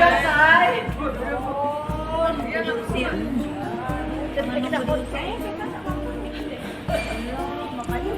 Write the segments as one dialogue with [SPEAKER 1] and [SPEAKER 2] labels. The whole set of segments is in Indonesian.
[SPEAKER 1] Say.
[SPEAKER 2] Oh, dia nggak usir. Tapi kita pun saya makanya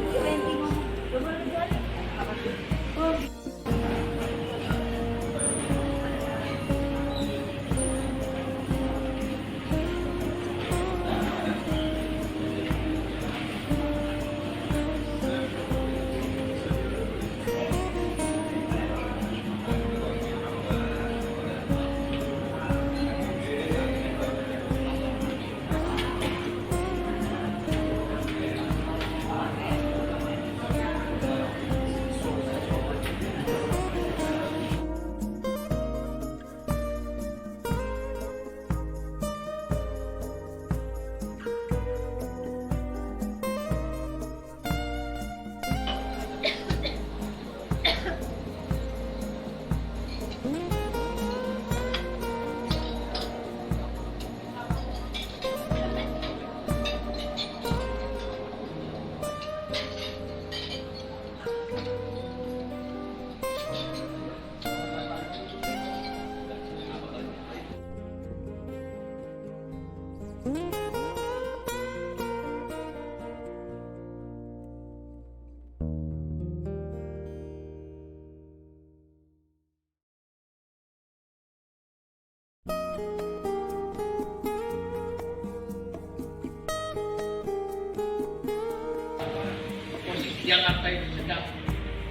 [SPEAKER 3] posisi Jakarta itu sedang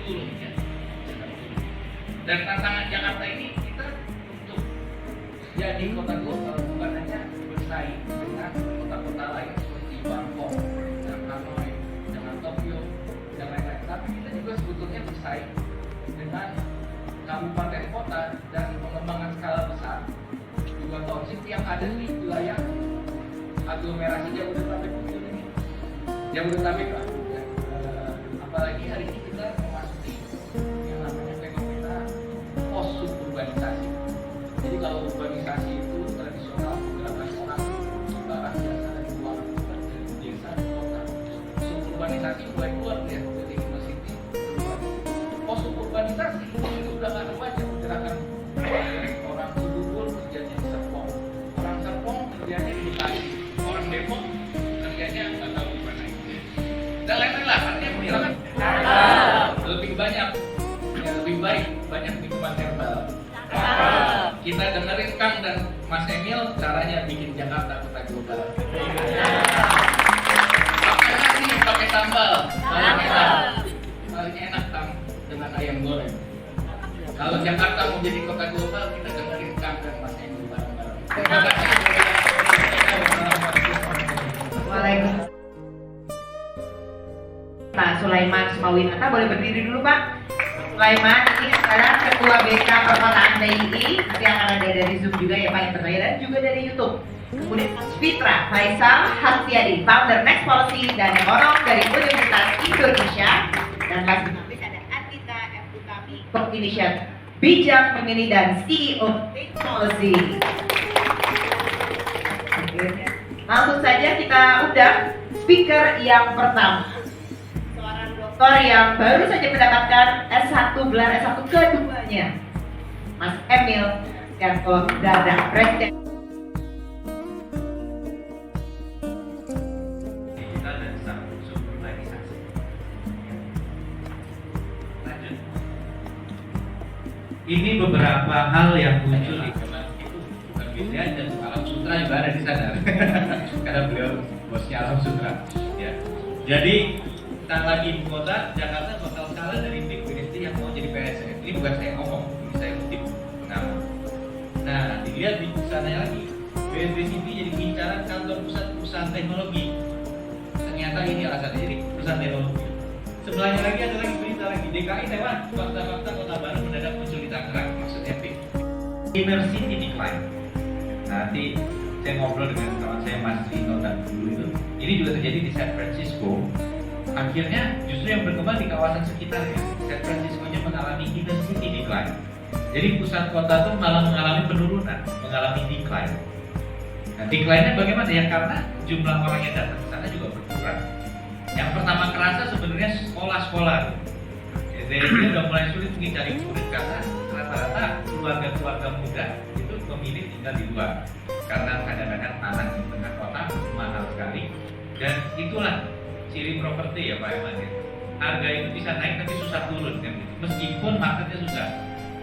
[SPEAKER 3] turun ya. Dan tantangan Jakarta ini kita untuk jadi kota global bukan hanya bersaing dengan kota-kota lain seperti Bangkok, dan Hanoi, dengan Tokyo, dan lain-lain. Tapi kita juga sebetulnya bersaing dengan kabupaten kota dan pengembangan skala besar juga township yang ada di wilayah aglomerasi Jabodetabek ini. Jabodetabek lah. Apalagi hari ini kita memasuki yang namanya fenomena post urbanisasi. Jadi kalau urbanisasi itu tradisional gerakan orang barang biasa dari luar dari desa ke kota. Urbanisasi mulai keluar ya dari city. Post urbanisasi itu sudah nggak ada macam gerakan orang Cibubur kerjanya di Serpong, orang Serpong kerjanya di Bekasi, orang Depok kerjanya nggak tahu di mana itu. Dan lain-lain lah, artinya pergerakan lebih banyak, ya, lebih baik banyak minuman herbal. Kita dengerin Kang dan Mas Emil caranya bikin Jakarta kota global. Pakai nasi, pakai sambal, paling enak Kang dengan ayam goreng. Kalau Jakarta mau jadi kota global, kita dengerin Kang dan Mas Emil bareng-bareng. Terima kasih.
[SPEAKER 1] Waalaikumsalam. Pak Sulaiman Sumawinata, boleh berdiri dulu Pak. Sulaiman ini adalah Ketua BK Perkotaan DIY. Nanti akan ada dari Zoom juga ya Pak yang bertanya dan juga dari YouTube. Kemudian Mas Fitra Faisal Hastiadi, Founder Next Policy dan Ekonom dari Universitas Indonesia. Dan last but not least ada Anita F. Utami, Indonesia Bijak Pemilih dan CEO Technology. Langsung saja kita undang speaker yang pertama. Dokter yang baru saja mendapatkan S1 gelar S1 keduanya, Mas Emil Yanto Dardak, Presiden.
[SPEAKER 4] Digital dan startup urbanisasi. Lanjut. Ini beberapa hal yang muncul di zaman itu bukan Bidian dan Alam Sutra juga ada di sana karena beliau bosnya Alam Sutra. Ya. Jadi tentang lagi ibu kota, Jakarta bakal kalah dari big industry yang mau jadi PSN. Ini bukan saya ngomong, ini saya kutip pengamat. Nah, dilihat di sana lagi, BSD City jadi incaran kantor pusat perusahaan teknologi. Ternyata ini alasannya, jadi perusahaan teknologi. Sebelahnya lagi ada lagi berita lagi, DKI lewat fakta-fakta kota baru mendadak muncul di Tangerang, maksudnya big. Inner City Decline. Nanti saya ngobrol dengan kawan saya Mas Rino dan dulu itu. Ini juga terjadi di San Francisco. Akhirnya justru yang berkembang di kawasan sekitarnya. San Francisco-nya mengalami inner city decline. Jadi pusat kota itu malah mengalami penurunan, mengalami decline. Nah, decline-nya bagaimana? Ya karena jumlah orang yang datang ke sana juga berkurang. Yang pertama kerasa sebenarnya sekolah-sekolah. Jadi udah mulai sulit mungkin cari murid karena rata-rata keluarga-keluarga muda itu pemilih tinggal di luar. Karena kadang-kadang tanah di tengah kota mahal sekali. Dan itulah ciri properti ya Pak Eman ya. Harga itu bisa naik tapi susah turun kan gitu. Meskipun marketnya susah.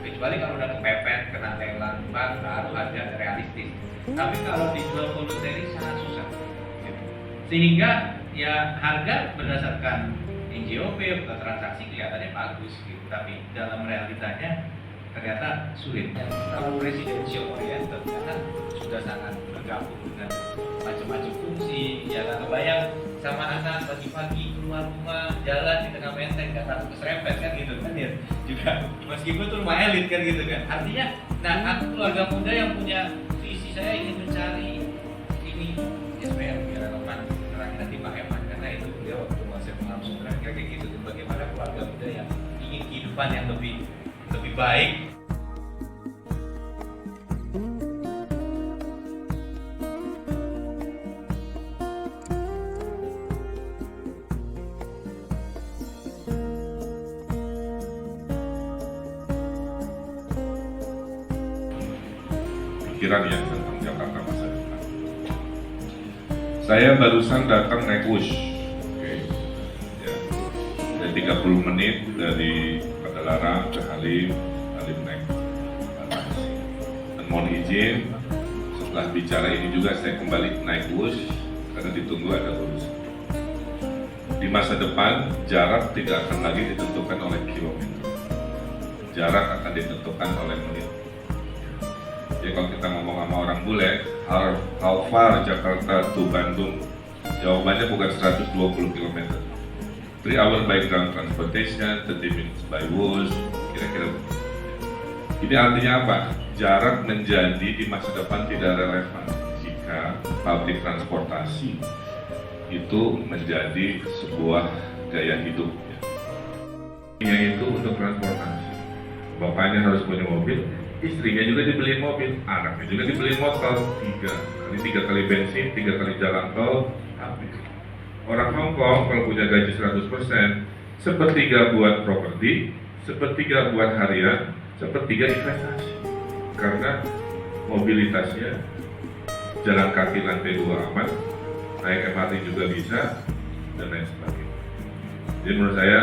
[SPEAKER 4] Kecuali kalau udah kepepet, kena telan baru ada realistis. Tapi kalau dijual voluntary sangat susah. Gitu. Sehingga ya harga berdasarkan NJOP atau transaksi kelihatannya bagus gitu. Tapi dalam realitanya ternyata sulit. Yang kalau residential oriented karena sudah sangat bergabung dengan macam-macam fungsi. Ya nggak kebayang sama anak pagi-pagi keluar rumah jalan di tengah menteng nggak takut keserempet kan gitu kan ya. Juga meskipun itu rumah elit kan gitu kan. Artinya, nah aku keluarga muda yang punya visi saya ingin mencari ini SPM biar relevan nanti Pak Eman karena itu dia waktu masih Alam Sutera kayak gitu. Bagaimana keluarga muda yang ingin kehidupan yang lebih baik.
[SPEAKER 5] Pikiran yang tentang Jakarta masa depan. Saya barusan datang naik Wush, ya. Dari 30 menit dari Padalarang ke Halim naik taksi. Dan mohon izin, setelah bicara ini juga saya kembali naik Wush karena ditunggu ada urusan. Di masa depan jarak tidak akan lagi ditentukan oleh kilometer, jarak akan ditentukan oleh menit. Jadi kalau kita ngomong sama orang bule, how far Jakarta to Bandung? Jawabannya bukan 120 km. 3 hours by ground transportation, 30 minutes by bus, kira-kira. Ini artinya apa? Jarak menjadi di masa depan tidak relevan jika public transportasi itu menjadi sebuah gaya hidup. Itu untuk transportasi. Bapaknya harus punya mobil, istrinya juga dibeliin mobil, anaknya juga dibeliin motor, 3 kali bensin, 3 kali jalan tol, habis. Orang Hongkong kalau punya gaji 100%, sepertiga buat properti, sepertiga buat harian, sepertiga investasi. Karena mobilitasnya, jalan kaki lantai 2 aman, naik MRT juga bisa, dan lain sebagainya. Jadi menurut saya,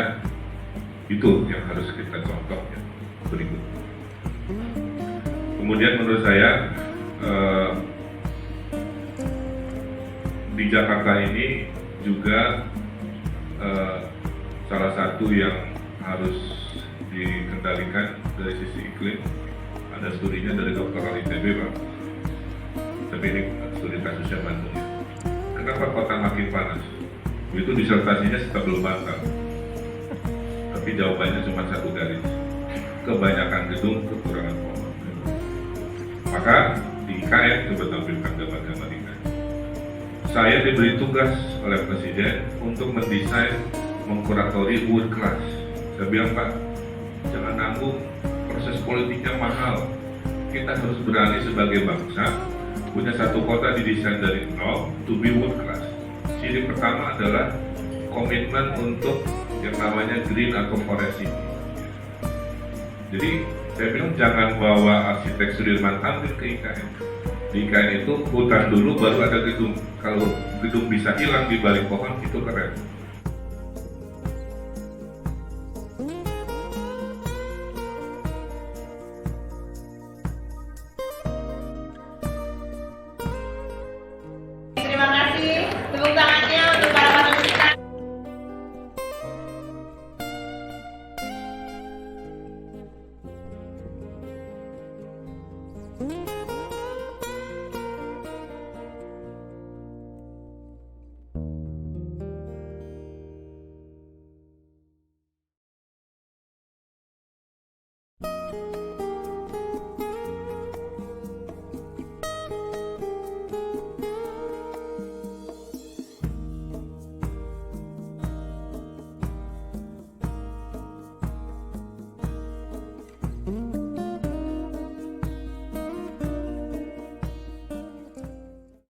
[SPEAKER 5] itu yang harus kita contoh ya, berikut. Kemudian menurut saya di Jakarta ini juga salah satu yang harus dikendalikan dari sisi iklim. Ada studinya dari Dr. Ali TB, Pak. Tapi ini studi kasusnya Bandung. Kenapa kota makin panas? Itu disertasinya sebelum bangkang. Tapi jawabannya cuma satu garis. Kebanyakan gedung, kekurangan pohon. Maka di IKN, coba tampilkan gambar-gambar IKN. Saya diberi tugas oleh Presiden untuk mendesain, mengkuratori wood class. Saya bilang, Pak, jangan nanggung, proses politiknya mahal. Kita harus berani sebagai bangsa, punya satu kota didesain dari nol, to be wood class. Ciri pertama adalah komitmen untuk yang namanya green atau forest city. Jadi saya bilang jangan bawa arsitek Sudirman Tamrin ke IKN. Di IKN itu hutan dulu baru ada gedung. Kalau gedung bisa hilang di balik pohon itu keren.